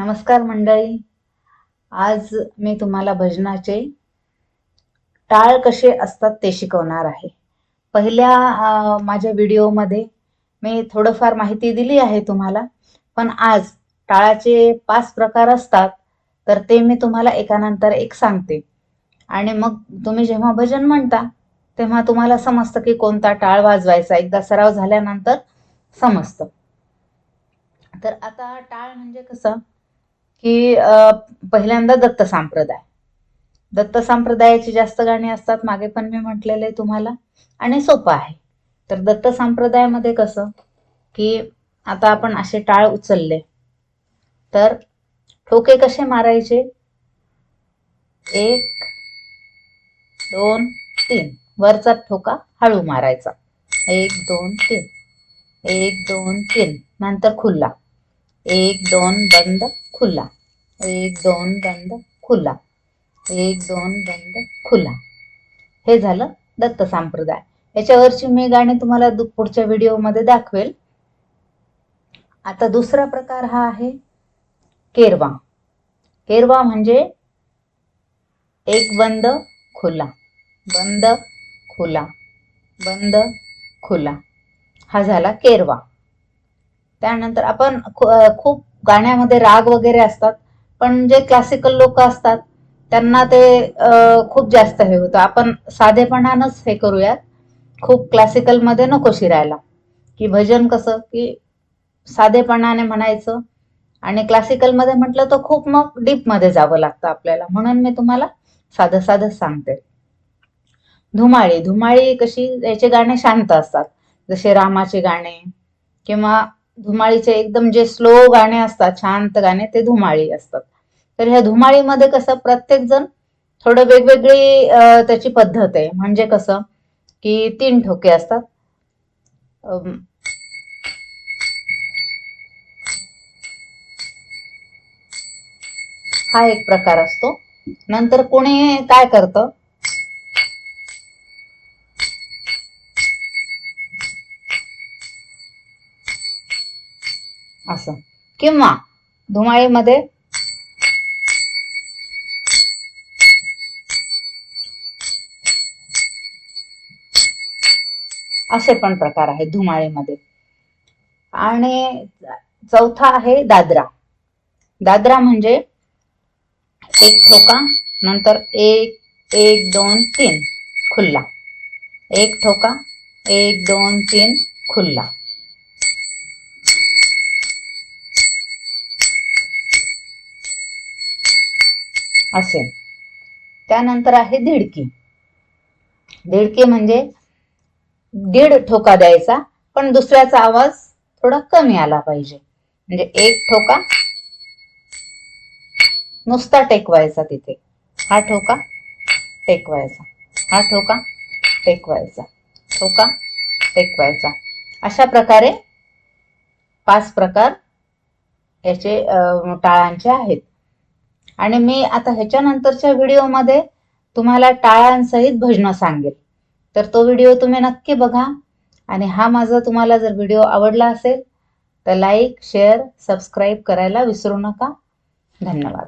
नमस्कार मंडळी. आज मी तुम्हाला भजनाचे टाळ कसे असतात ते शिकवणार आहे. पहिल्या माझ्या व्हिडिओमध्ये मी थोडंफार माहिती दिली आहे तुम्हाला, पण आज टाळाचे 5 प्रकार असतात, तर ते मी तुम्हाला एकानंतर एक सांगते. आणि मग तुम्ही जेव्हा भजन म्हणता तेव्हा तुम्हाला समजतं की कोणता टाळ वाजवायचा. एकदा सराव झाल्यानंतर समजतं. तर आता टाळ म्हणजे कसं की पहिल्यांदा दत्त संप्रदायाची जास्त गाणी असतात, मागे पण मी म्हटलेलं आहे तुम्हाला, आणि सोपं आहे. तर दत्त संप्रदायामध्ये कसं की आता आपण असे टाळ उचलले तर ठोके कसे मारायचे, 1 2 3, वरचा ठोका हळू मारायचा, 1 2 3, 1 2 3, नंतर खुला, 1 2 बंद खुला, 1 2 बंद खुला, 1 2 बंद खुला. हे झालं दत्त संप्रदाय. याच्यावरची मी गाणी तुम्हाला पुढच्या व्हिडिओमध्ये दाखवेल. आता दुसरा प्रकार हा आहे केरवा. केरवा म्हणजे 1 बंद खुला, बंद खुला, बंद खुला, हा झाला केरवा. त्यानंतर आपण खूप गाण्यामध्ये राग वगैरे असतात, पण जे क्लासिकल लोक असतात त्यांना ते खूप जास्त हे होतं. आपण साधेपणानंच हे करूयात, खूप क्लासिकल मध्ये नको शिरायला. की भजन कसं की साधेपणाने म्हणायचं, आणि क्लासिकल मध्ये म्हटलं तर खूप मग डीप मध्ये जावं लागतं आपल्याला. म्हणून मी तुम्हाला साधं साधं सांगते. धुमाळी. धुमाळी कशी, याचे गाणे शांत असतात, जसे रामाचे गाणे, किंवा धुमाळीचे एकदम जे स्लो गाणे असतात, शांत गाणे, ते धुमाळी असतात. तर ह्या धुमाळीमध्ये कसं प्रत्येक जण थोडं वेगवेगळी त्याची पद्धत आहे. म्हणजे कसं की 3 ठोके असतात. हा एक प्रकार असतो. नंतर कोणी काय करतं, असं, किंवा धुमाळीमध्ये असे पण प्रकार आहेत धुमाळीमध्ये. आणि चौथा आहे दादरा. दादरा म्हणजे 1 ठोका, नंतर 1 1 2 3 खुल्ला, 1 ठोका, 1 2 3 खुल्ला. असे. त्यानंतर आहे दिडकी. दिडकी म्हणजे 1.5 ठोका द्यायचा, पण दुसऱ्याचा आवाज थोडा कमी आला पाहिजे. म्हणजे 1 ठोका नुसता टेकवायचा तिथे, हा ठोका टेकवायचा, हा ठोका टेकवायचा, ठोका टेकवायचा. अशा प्रकारे 5 प्रकार याचे टाळांचे आहेत. आणि मी आता ह्याच्यानंतरच्या व्हिडिओमध्ये तुम्हाला टाळांसहित भजनं सांगेल. तर तो व्हिडिओ तुम्ही नक्की बघा. आणि हा माझा तुम्हाला जर व्हिडिओ आवडला असेल तर लाईक, शेअर, सबस्क्राईब करायला विसरू नका. धन्यवाद.